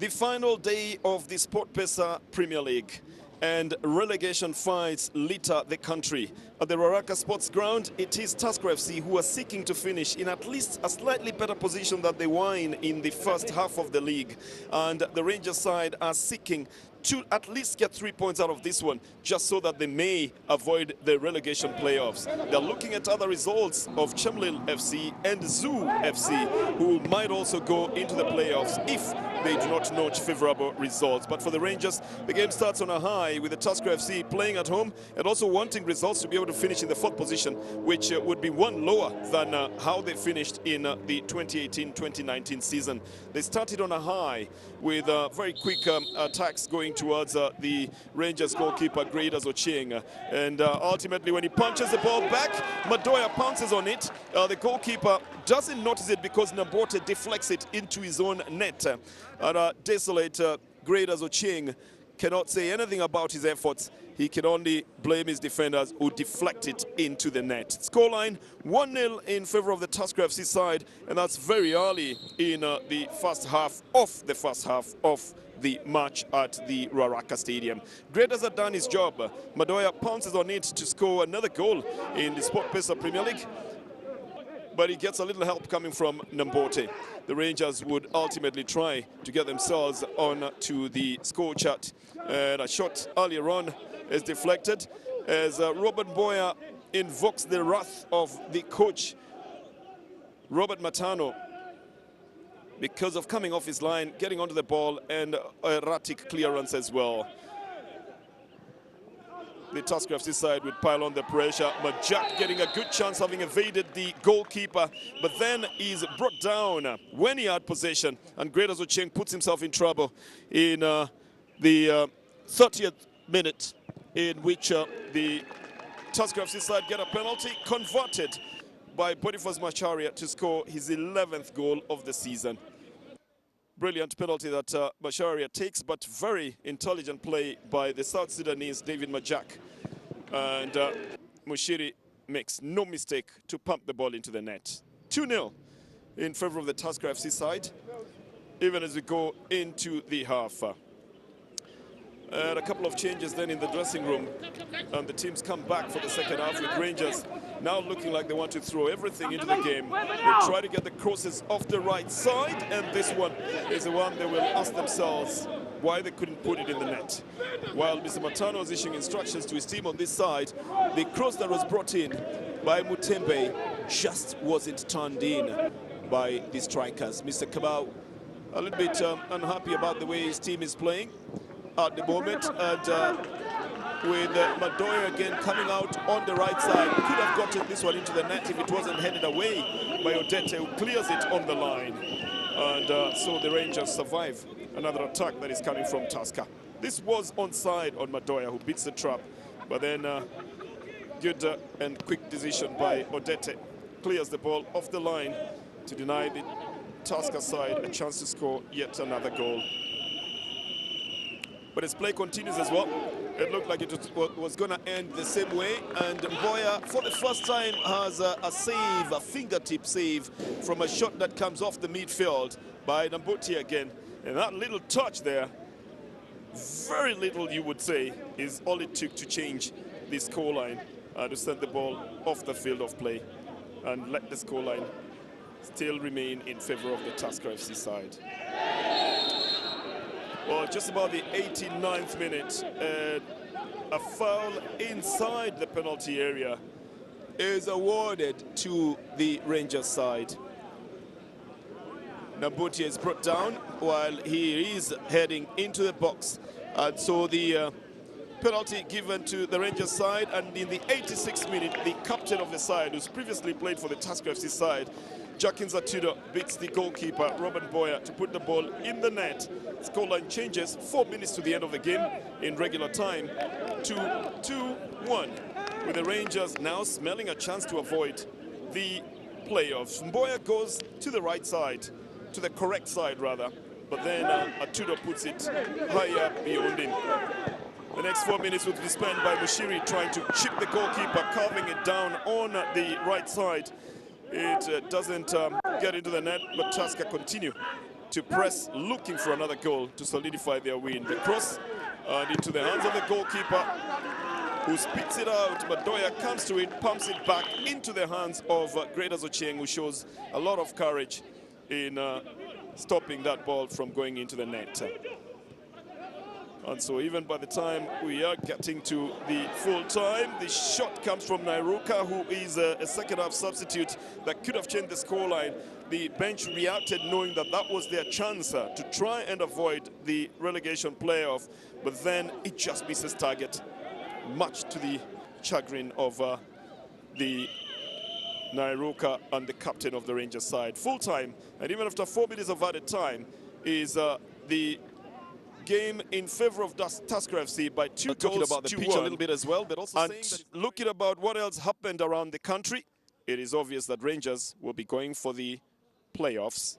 The final day of the Posta Premier League and relegation fights litter the country. At the Ruaraka Sports Ground, it is Tusker FC who are seeking to finish in at least a slightly better position than they were in the first half of the league. And the Rangers side are seeking to at least get 3 points out of this one, just so that they may avoid the relegation playoffs. They're looking at other results of Chemlil FC and Zoo FC, who might also go into the playoffs if they do not notch favorable results. But for the Rangers, the game starts on a high with the Tusker FC playing at home and also wanting results to be able to finish in the fourth position, which would be one lower than how they finished in the 2018-2019 season. They started on a high with very quick attacks going towards the Rangers goalkeeper, Graders Ocheng. And ultimately, when he punches the ball back, Madoya pounces on it. The goalkeeper doesn't notice it because Nambote deflects it into his own net. Desolate Graders Ocheng cannot say anything about his efforts. He can only blame his defenders who deflect it into the net. Scoreline 1-0 in favor of the Tusker FC side, and that's very early in the first half of the match at the Ruaraka Stadium. Graders have done his job. Madoya pounces on it to score another goal in the Posta Premier League, but he gets a little help coming from Nambote. The Rangers would ultimately try to get themselves on to the score chart. And a shot earlier on is deflected as Robert Boya invokes the wrath of the coach, Robert Matano, because of coming off his line, getting onto the ball, and erratic clearance as well. The Tusker FC side would pile on the pressure. Majak getting a good chance, having evaded the goalkeeper, but then he's brought down when he had possession, and Graders Ocheng puts himself in trouble in the 30th minute, in which the Tusker FC side get a penalty converted by Boniface Macharia to score his 11th goal of the season. Brilliant penalty that Macharia takes, but very intelligent play by the South Sudanese David Majak. And Mushiri makes no mistake to pump the ball into the net. 2-0 in favor of the Tusker FC side, even as we go into the half. And a couple of changes then in the dressing room, and the teams come back for the second half, with Rangers now looking like they want to throw everything into the game. They try to get the crosses off the right side, and this one is the one they will ask themselves why they couldn't put it in the net. While Mr. Matano is issuing instructions to his team on this side, the cross that was brought in by Mutembe just wasn't turned in by the strikers. Mr. Kabau a little bit unhappy about the way his team is playing at the moment, and with Madoya again coming out on the right side, could have gotten this one into the net if it wasn't headed away by Odete, who clears it on the line. And so the Rangers survive another attack that is coming from Tusker. This was onside on Madoya, who beats the trap, but then good and quick decision by Odete clears the ball off the line to deny the Tusker side a chance to score yet another goal. But as play continues as well, it looked like it was going to end the same way. And Boya, for the first time, has a save, a fingertip save from a shot that comes off the midfield by Nambote again. And that little touch there, very little you would say, is all it took to change the scoreline, to send the ball off the field of play and let the scoreline still remain in favor of the Tusker FC side. Well, just about the 89th minute, a foul inside the penalty area is awarded to the Rangers side. Nambote is brought down while he is heading into the box. And so the penalty given to the Rangers side, and in the 86th minute, the captain of the side, who's previously played for the Tusker FC side, Jackins Atudo, beats the goalkeeper, Robert Boya, to put the ball in the net. Scoreline changes 4 minutes to the end of the game in regular time to 2-1, with the Rangers now smelling a chance to avoid the playoffs. Boya goes to the right side, to the correct side rather, but then Atudo puts it higher beyond him. The next 4 minutes will be spent by Mushiri trying to chip the goalkeeper, carving it down on the right side. It doesn't get into the net, but Tusker continue to press, looking for another goal to solidify their win. The cross and into the hands of the goalkeeper, who spits it out, but Doya comes to it, pumps it back into the hands of Greater Zocheng, who shows a lot of courage in stopping that ball from going into the net. And so even by the time we are getting to the full time, the shot comes from Nairuka, who is a second half substitute that could have changed the scoreline. The bench reacted knowing that that was their chance to try and avoid the relegation playoff, but then it just misses target, much to the chagrin of the Nairuka and the captain of the Rangers side. Full time, and even after 4 minutes of added time, is the game in favor of Tusker FC by 2 goals talking about the to pitch 1. a little bit as well, but also And saying that looking about what else happened around the country, it is obvious that Rangers will be going for the playoffs.